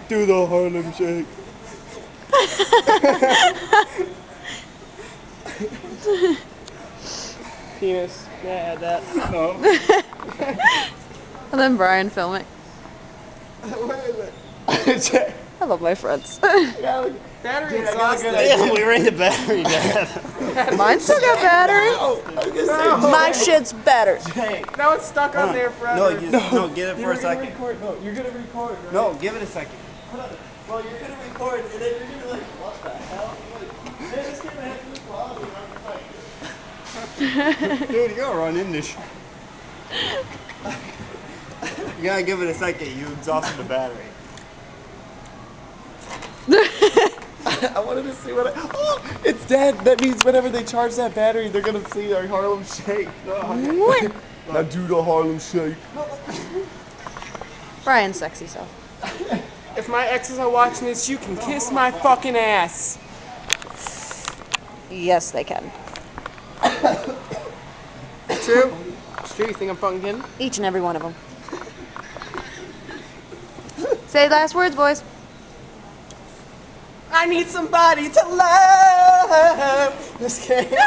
Do the Harlem Shake. Penis. Yeah, add that. No. And then Brian film it. Check. I love my friends. Battery exhausted. Damn, we ran the battery, Dad. Mine still got battery. My shit's better. Now it's stuck on there forever. No, get it for a second. Record. No, you're gonna record, right? No, give it a second. Well, you're gonna record, and then you're gonna be like, what the hell? Like, man, this camera has good quality. I'm just like, Dude, you gotta run in this. You gotta give it a second. You exhausted the battery. I wanted to see what oh, it's dead. That means whenever they charge that battery, they're gonna see our Harlem Shake. What? Now do the Harlem Shake. Brian's sexy self. If my exes are watching this, you can kiss my fucking ass. Yes, they can. True? It's true. You think I'm fucking kidding? Each and every one of them. Say last words, boys. I need somebody to love. Just kidding.